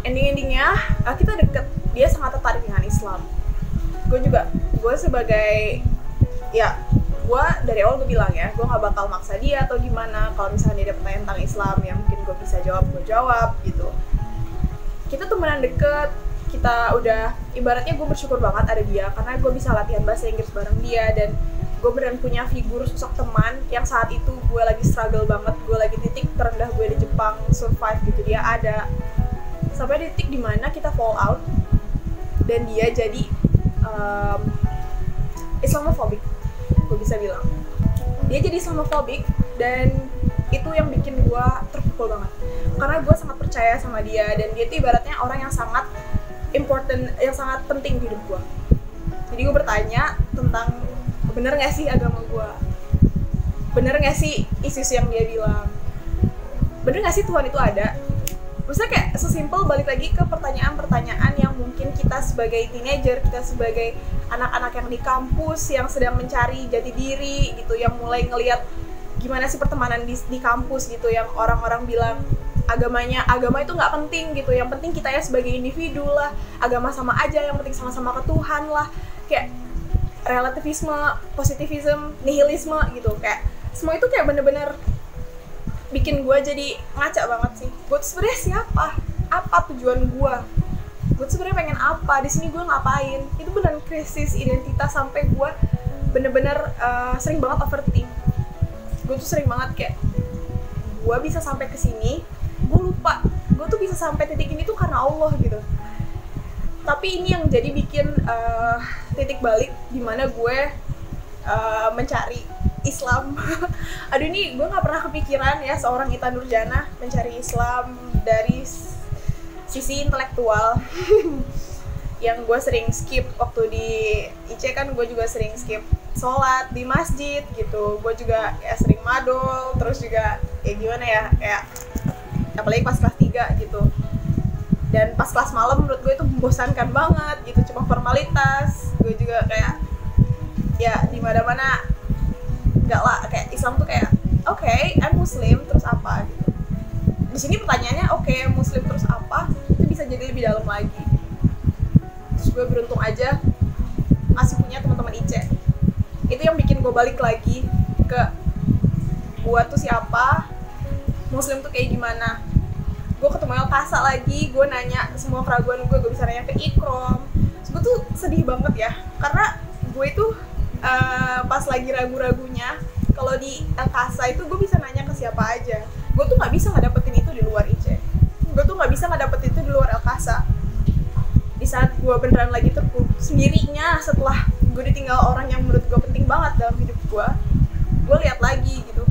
Endingnya kita deket, dia sangat tertarik dengan Islam. Gue sebagai gue dari awal gue bilang ya, gue nggak bakal maksa dia atau gimana. Kalau misalnya dia ada pertanyaan tentang Islam yang mungkin gue bisa jawab, gue jawab gitu. Kita temenan deket, kita udah ibaratnya gue bersyukur banget ada dia, karena gue bisa latihan bahasa Inggris bareng dia, dan gue beneran punya figur sosok teman yang saat itu gue lagi struggle banget, gue lagi titik terendah gue di Jepang, survive gitu, dia ada. Sampai di titik dimana kita fall out dan dia jadi Islamophobic, gue bisa bilang dia jadi Islamophobic, dan itu yang bikin gue terpukul banget, karena gue sangat percaya sama dia, dan dia tuh ibaratnya orang yang sangat important, yang sangat penting di hidup gue. Jadi gue bertanya tentang bener gak sih agama gue, bener gak sih isu yang dia bilang, bener gak sih Tuhan itu ada. Maksudnya kayak sesimpel balik lagi ke pertanyaan-pertanyaan yang mungkin kita sebagai teenager, kita sebagai anak-anak yang di kampus yang sedang mencari jati diri gitu, yang mulai ngelihat gimana sih pertemanan di kampus gitu, yang orang-orang bilang agama itu nggak penting gitu, yang penting kita ya sebagai individu lah, agama sama aja, yang penting sama-sama ke Tuhan lah, kayak relativisme, positivisme, nihilisme gitu, kayak semua itu kayak bener-bener bikin gue jadi ngaca banget sih. Gue tuh sebenarnya siapa? Apa tujuan gue? Gue tuh sebenarnya pengen apa? Di sini gue ngapain? Itu beneran krisis identitas sampai gue bener-bener sering banget overthink. Gue tuh sering banget kayak gue bisa sampai ke sini, gue lupa gue tuh bisa sampai titik ini tuh karena Allah gitu. Tapi ini yang jadi bikin titik balik dimana gue mencari Islam. Aduh, ini gue nggak pernah kepikiran ya seorang Ita Nurjana mencari Islam dari sisi intelektual. Yang gue sering skip waktu di IC kan, gue juga sering skip sholat di masjid gitu. Gue juga ya sering madol, terus juga ya gimana ya, kayak apalagi pas kelas 3 gitu. Dan pas kelas malam menurut gue itu membosankan banget gitu, cuma formalitas. Gue juga kayak ya di mana-mana enggak lah, kayak Islam tuh kayak oke, I'm Muslim terus apa gitu. Di sini pertanyaannya oke, Muslim terus apa? Itu bisa jadi lebih dalam lagi. Terus gue beruntung aja masih punya teman-teman IC. Itu yang bikin gue balik lagi ke gue tuh siapa, Muslim tuh kayak gimana. Gue ketemu Alkasa lagi, gue nanya semua keraguan gue bisa nanya ke Ikrom, gue tuh sedih banget ya, karena gue itu pas lagi ragu-ragunya kalau di LKASA itu gue bisa nanya ke siapa aja. Gue tuh nggak bisa ngedapetin itu di luar IC. Gue tuh nggak bisa ngedapetin itu di luar LKASA. Di saat gue beneran lagi terpuruk sendirinya setelah gue ditinggal orang yang menurut gue penting banget dalam hidup gue lihat lagi gitu.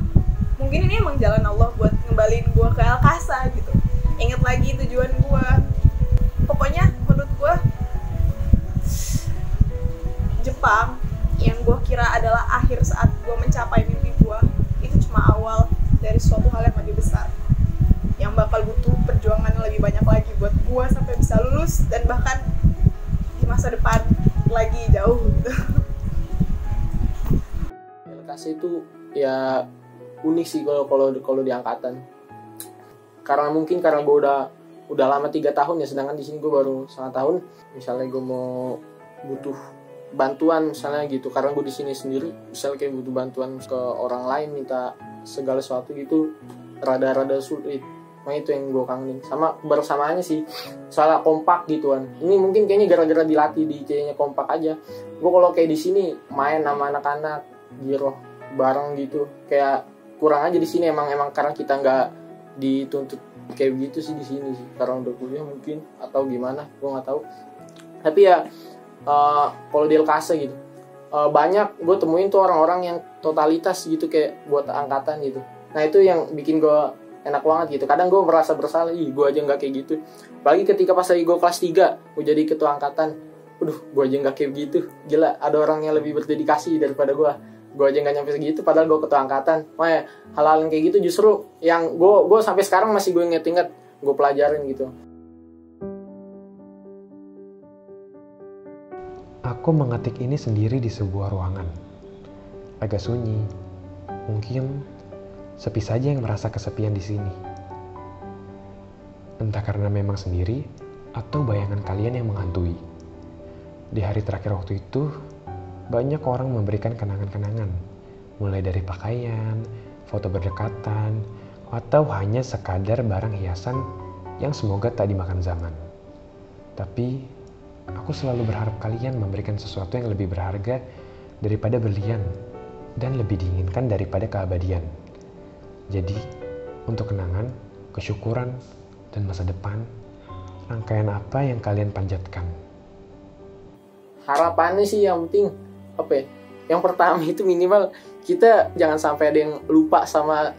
Mungkin ini emang jalan Allah buat ngembalin gue ke LKASA gitu. Ingat lagi tujuan gue. Pokoknya menurut gue Jepang yang gue kira adalah akhir saat gue mencapai mimpi gue, itu cuma awal dari suatu hal yang lebih besar, yang bakal butuh perjuangan yang lebih banyak lagi buat gue sampai bisa lulus dan bahkan di masa depan lagi jauh gitu. LKASA itu ya unik sih kalau di angkatan, karena gue udah lama 3 tahun ya, sedangkan di sini gue baru 1 tahun. Misalnya gue mau butuh bantuan misalnya gitu, karena gue di sini sendiri, misalnya kayak butuh bantuan ke orang lain, minta segala sesuatu gitu, rada-rada sulit. Nah itu yang gue kangenin, sama bersamaannya sih, soalnya kompak gituan. Ini mungkin kayaknya gara-gara dilatih di IC-nya kompak aja. Gue kalau kayak di sini main sama anak-anak giroh bareng gitu, kayak kurang aja di sini. Emang karena kita nggak dituntut kayak begitu sih di sini sih, karena udah kuliah mungkin atau gimana, gue nggak tahu. Tapi ya kalau di LKASA gitu banyak gue temuin tuh orang-orang yang totalitas gitu, kayak buat angkatan gitu. Nah itu yang bikin gue enak banget gitu. Kadang gue merasa bersalah, gue aja nggak kayak gitu. Apalagi ketika pas lagi gue kelas 3 gue jadi ketua angkatan, gue aja nggak kayak gitu. Gila, ada orang yang lebih berdedikasi daripada gue aja nggak nyampe segitu, padahal gue ketua angkatan. Makanya hal-hal yang kayak gitu justru yang gue sampai sekarang masih gue inget-inget, gue pelajarin gitu. Aku mengetik ini sendiri di sebuah ruangan. Agak sunyi. Mungkin sepi saja yang merasa kesepian di sini. Entah karena memang sendiri atau bayangan kalian yang menghantui. Di hari terakhir waktu itu, banyak orang memberikan kenangan-kenangan. Mulai dari pakaian, foto berdekatan, atau hanya sekadar barang hiasan yang semoga tak dimakan zaman. Tapi aku selalu berharap kalian memberikan sesuatu yang lebih berharga daripada berlian dan lebih diinginkan daripada keabadian. Jadi, untuk kenangan, kesyukuran, dan masa depan, rangkaian apa yang kalian panjatkan? Harapannya sih yang penting, yang pertama itu minimal kita jangan sampai ada yang lupa sama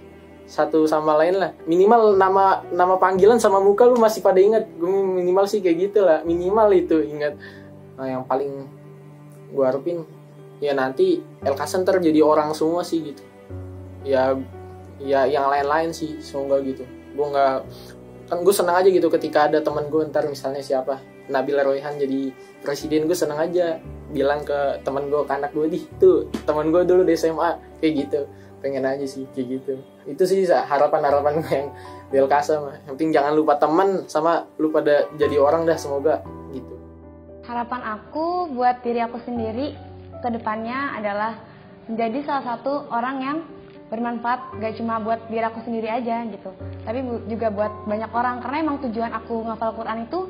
satu sama lain lah. Minimal nama panggilan sama muka lu masih pada ingat. Gue minimal sih kayak gitu lah, minimal itu ingat. Nah yang paling gue harapin ya nanti LKASA ntar jadi orang semua sih gitu. Ya yang lain-lain sih semoga gitu. Gue senang aja gitu ketika ada teman gue ntar misalnya siapa Nabil Royhan jadi presiden, gue senang aja bilang ke teman gue, ke anak gue, tuh teman gue dulu di SMA kayak gitu. Pengen aja sih kayak gitu. Itu sih harapan gue yang di LKASA mah. Yang penting jangan lupa teman sama lu pada jadi orang dah, semoga gitu. Harapan aku buat diri aku sendiri ke depannya adalah menjadi salah satu orang yang bermanfaat, gak cuma buat diri aku sendiri aja gitu, tapi juga buat banyak orang. Karena emang tujuan aku ngafal Quran itu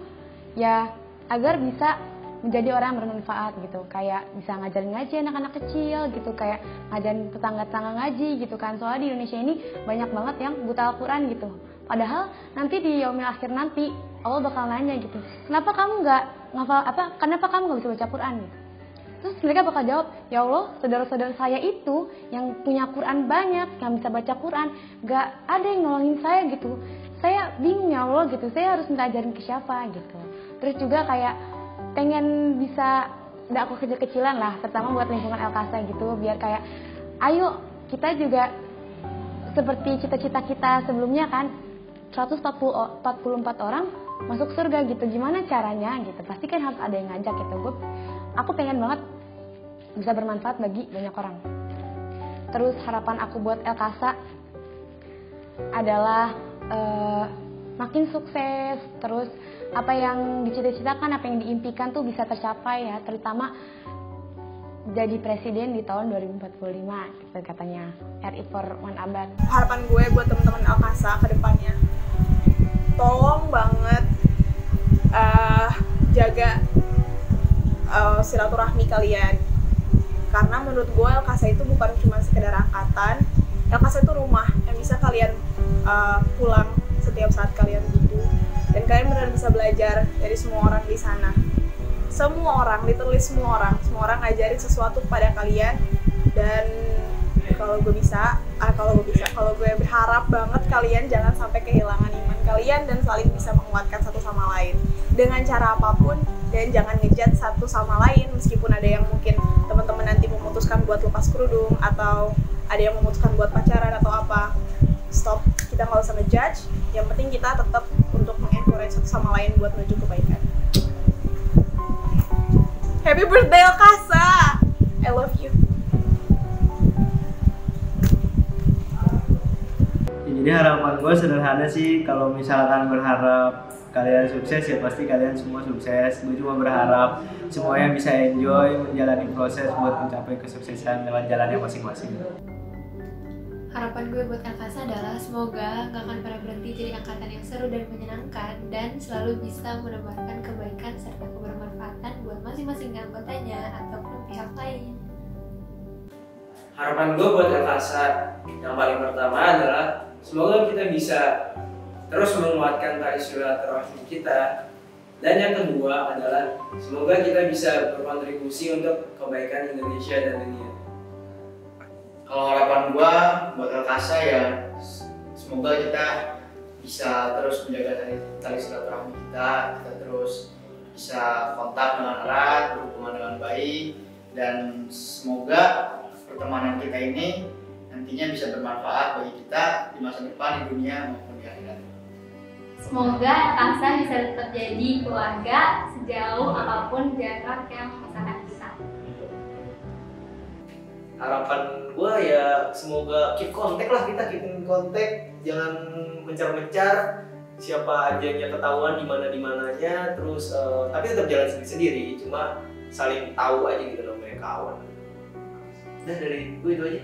ya agar bisa menjadi orang yang bermanfaat gitu, kayak bisa ngajarin ngaji anak-anak kecil gitu, kayak ngajarin tetangga-tetangga ngaji gitu kan. Soalnya di Indonesia ini banyak banget yang buta Al-Quran gitu, padahal nanti di yaumil akhir nanti Allah bakal nanya gitu, kenapa kamu nggak ngafal kenapa kamu nggak bisa baca Quran gitu. Terus mereka bakal jawab, ya Allah, saudara-saudara saya itu yang punya Quran banyak, yang bisa baca Quran, nggak ada yang nolongin saya gitu, saya bingung ya Allah gitu, saya harus minta ajarin ke siapa gitu. Terus juga kayak pengen bisa dakwah kecil-kecilan lah, terutama buat lingkungan LKASA gitu, biar kayak ayo kita juga seperti cita-cita kita sebelumnya kan, 144 orang masuk surga gitu, gimana caranya gitu, pasti kan harus ada yang ngajak gitu. Aku pengen banget bisa bermanfaat bagi banyak orang. Terus harapan aku buat LKASA adalah makin sukses, terus apa yang dicita-citakan, apa yang diimpikan tuh bisa tercapai ya, terutama jadi presiden di tahun 2045 gitu katanya, RI for One Abad. Harapan gue buat teman-teman LKASA ke depannya, tolong banget jaga silaturahmi kalian. Karena menurut gue LKS itu bukan cuma sekedar angkatan, LKS itu rumah yang bisa kalian pulang setiap saat kalian butuh, dan kalian benar bisa belajar dari semua orang di sana. Semua orang, literally semua orang ngajarin sesuatu kepada kalian. Dan kalau gue berharap banget kalian jangan sampai kehilangan iman kalian dan saling bisa menguatkan satu sama lain dengan cara apapun, dan jangan ngejat satu sama lain meskipun ada yang mungkin teman-teman nanti memutuskan buat lepas kerudung atau ada yang memutuskan buat pacaran atau apa. Stop, kita nggak usah ngejudge, yang penting kita tetap untuk mengencourage satu sama lain buat menuju kebaikan. Happy birthday Elkasa, I love you. Jadi harapan gue sederhana sih, kalau misalkan berharap kalian sukses ya pasti kalian semua sukses. Gue cuma berharap semuanya bisa enjoy menjalani proses buat mencapai kesuksesan lewat jalannya masing-masing. Harapan gue buat Elkasa adalah semoga gak akan pernah berhenti jadi angkatan yang seru dan menyenangkan, dan selalu bisa menebarkan kebaikan serta kebermanfaatan buat masing-masing anggotanya ataupun pihak lain. Harapan gue buat Elkasa yang paling pertama adalah semoga kita bisa terus menguatkan tali silaturahmi kita, dan yang kedua adalah semoga kita bisa berkontribusi untuk kebaikan Indonesia dan dunia. Kalau harapan gua buat Elkasa ya semoga kita bisa terus menjaga tali silaturahmi kita terus bisa kontak dengan erat, berhubungan dengan baik, dan semoga pertemanan kita ini nantinya bisa bermanfaat bagi kita di masa depan di dunia maupun di akhirat. Semoga Elkasa bisa tetap jadi keluarga sejauh apapun jarak yang memisahkan kita. Harapan gue ya semoga keep kontak lah, kita keep kontak, jangan mencar-mencar siapa aja yang ketahuan di mananya, terus tapi tetap jalan sendiri, cuma saling tahu aja gitu namanya kawan. Nah dari gue itu aja.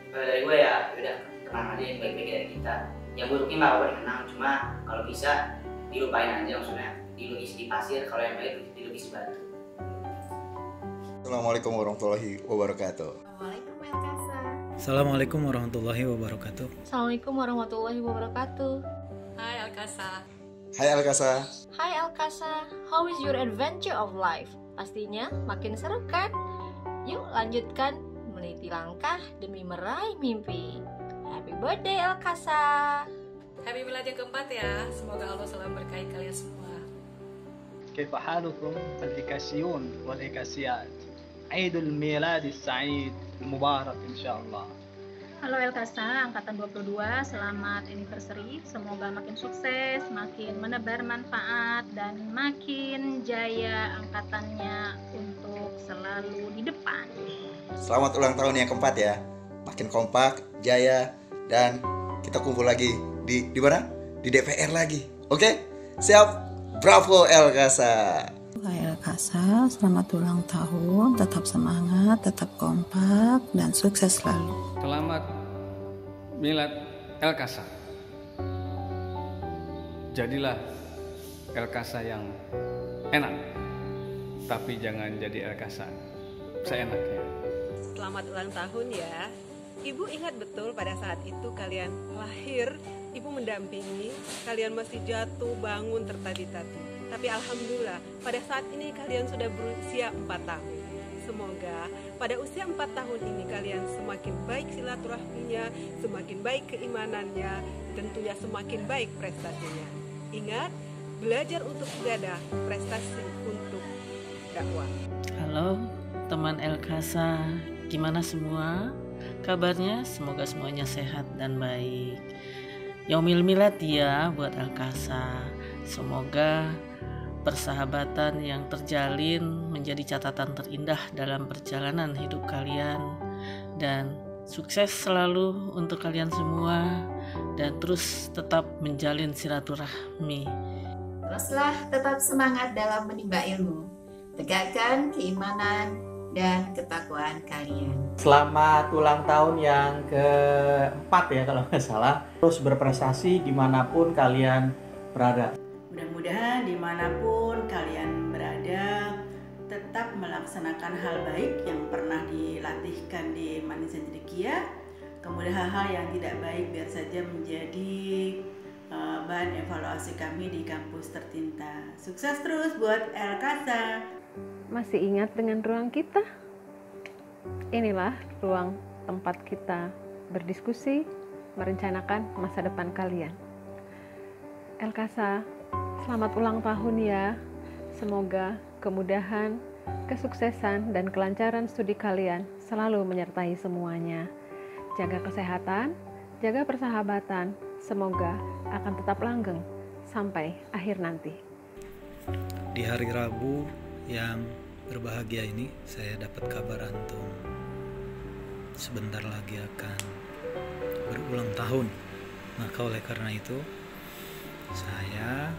Dari gue ya udah kenang aja yang baik-baik dari kita. Yang buruknya nggak apa-apa dikenang, cuma kalau bisa dilupain aja, maksudnya dilukis di pasir, kalau yang baik dilukis di batu. Assalamualaikum warahmatullahi wabarakatuh. Assalamualaikum Elkasa. Assalamualaikum warahmatullahi wabarakatuh. Assalamualaikum warahmatullahi wabarakatuh. Hai Elkasa. Hai Elkasa. Hai Elkasa, how is your adventure of life? Pastinya makin seru kan? Yuk lanjutkan meniti langkah demi meraih mimpi. Happy birthday Elkasa. Happy milad yang keempat ya. Semoga Allah selalu berkahi kalian semua. كيف حالكم الإكاسيون والإكاسيات؟ عيد الميلاد السعيد المبارك إن شاء الله. Halo Elkasa, Angkatan 22, selamat anniversary. Semoga makin sukses, makin menebar manfaat, dan makin jaya angkatannya untuk selalu di depan. Selamat ulang tahun yang keempat ya. Makin kompak, jaya, dan kita kumpul lagi di mana? Di DPR lagi. Oke? Siap? Bravo Elkasa. Hai Elkasa, selamat ulang tahun, tetap semangat, tetap kompak, dan sukses selalu. Selamat milad Elkasa. Jadilah Elkasa yang enak, tapi jangan jadi Elkasa seenaknya. Selamat ulang tahun ya. Ibu ingat betul pada saat itu kalian lahir, ibu mendampingi, kalian masih jatuh, bangun, tertati-tati. Tapi alhamdulillah pada saat ini kalian sudah berusia 4 tahun. Semoga pada usia 4 tahun ini kalian semakin baik silaturahminya, semakin baik keimanannya, tentunya semakin baik prestasinya. Ingat, belajar untuk ibadah, prestasi untuk dakwah. Halo teman Elkasa, gimana semua? Kabarnya semoga semuanya sehat dan baik. Yaumil milad ya buat Elkasa. Semoga persahabatan yang terjalin menjadi catatan terindah dalam perjalanan hidup kalian, dan sukses selalu untuk kalian semua, dan terus tetap menjalin silaturahmi. Teruslah tetap semangat dalam menimba ilmu, tegakkan keimanan dan ketakwaan kalian. Selamat ulang tahun yang keempat ya kalau nggak salah. Terus berprestasi dimanapun kalian berada. Mudah-mudahan dimanapun kalian berada, tetap melaksanakan hal baik yang pernah dilatihkan di Manisya Cedekia. Kemudian hal-hal yang tidak baik biar saja menjadi bahan evaluasi kami di kampus tercinta. Sukses terus buat El-Kasa. Masih ingat dengan ruang kita? Inilah ruang tempat kita berdiskusi, merencanakan masa depan kalian. El-Kasa, selamat ulang tahun ya. Semoga kemudahan, kesuksesan, dan kelancaran studi kalian selalu menyertai semuanya. Jaga kesehatan, jaga persahabatan, semoga akan tetap langgeng sampai akhir nanti. Di hari Rabu yang berbahagia ini, saya dapat kabar antum sebentar lagi akan berulang tahun. Maka oleh karena itu, saya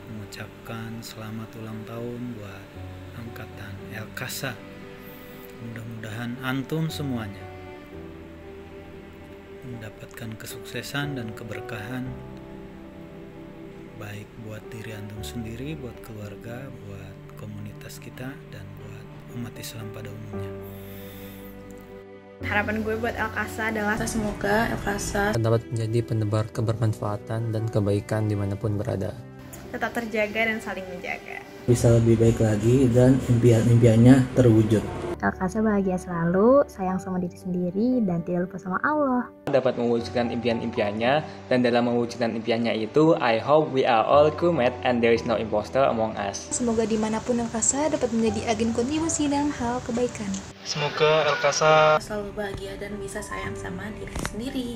mengucapkan selamat ulang tahun buat angkatan El-Kasa. Mudah-mudahan antum semuanya mendapatkan kesuksesan dan keberkahan, baik buat diri antum sendiri, buat keluarga, buat komunitas kita, dan buat umat Islam pada umumnya. Harapan gue buat El-Kasa adalah semoga El-Kasa dapat menjadi penebar kebermanfaatan dan kebaikan dimanapun berada, tetap terjaga dan saling menjaga, bisa lebih baik lagi dan impian-impiannya terwujud. El-Kasa bahagia selalu, sayang sama diri sendiri, dan tidak lupa sama Allah. Dapat mewujudkan impian-impiannya, dan dalam mewujudkan impiannya itu, I hope we are all crewmate and there is no imposter among us. Semoga dimanapun El-Kasa dapat menjadi agen kontribusi dalam hal kebaikan. Semoga El-Kasa selalu bahagia dan bisa sayang sama diri sendiri.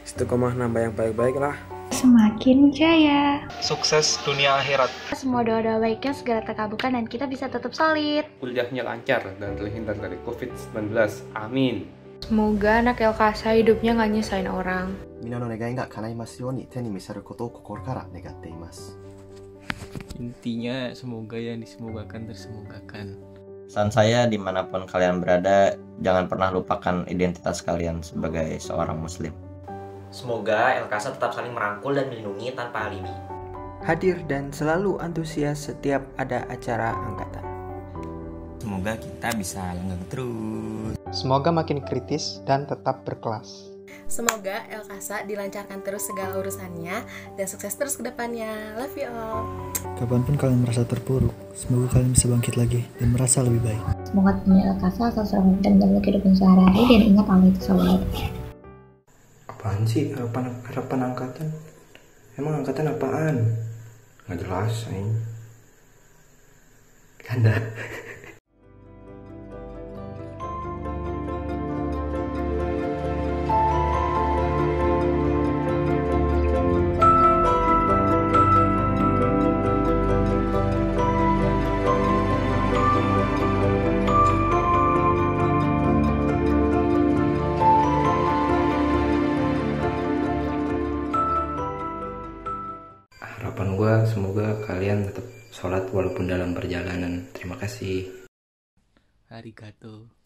Istiqomah nambah yang baik-baik lah. Semakin jaya. Sukses dunia akhirat. Semua doa-doa baiknya segera terkabulkan dan kita bisa tetap solid. Kuliahnya lancar dan terhindar dari COVID-19. Amin. Semoga anak El-Kasa hidupnya nggak nyusahin orang. Mina no negai ga kanaimasu you ni te ni misaru koto o kokoro kara negatte imasu. Intinya semoga yang disemogakan tersemogakan. Pesan saya dimanapun kalian berada, jangan pernah lupakan identitas kalian sebagai seorang muslim. Semoga El-Kasa tetap saling merangkul dan melindungi tanpa alibi. Hadir dan selalu antusias setiap ada acara angkatan. Semoga kita bisa langgeng terus. Semoga makin kritis dan tetap berkelas. Semoga El-Kasa dilancarkan terus segala urusannya dan sukses terus ke depannya. Love you all. Kapanpun kalian merasa terpuruk, semoga kalian bisa bangkit lagi dan merasa lebih baik. Semoga dunia El-Kasa selalu selamatkan dalam kehidupan sehari-hari, dan ingat Allah itu selalu. Apaan sih harapan angkatan? Emang angkatan apaan? Nggak jelas, ini. Canda. Harapan gue semoga kalian tetap sholat walaupun dalam perjalanan. Terima kasih. Arigato.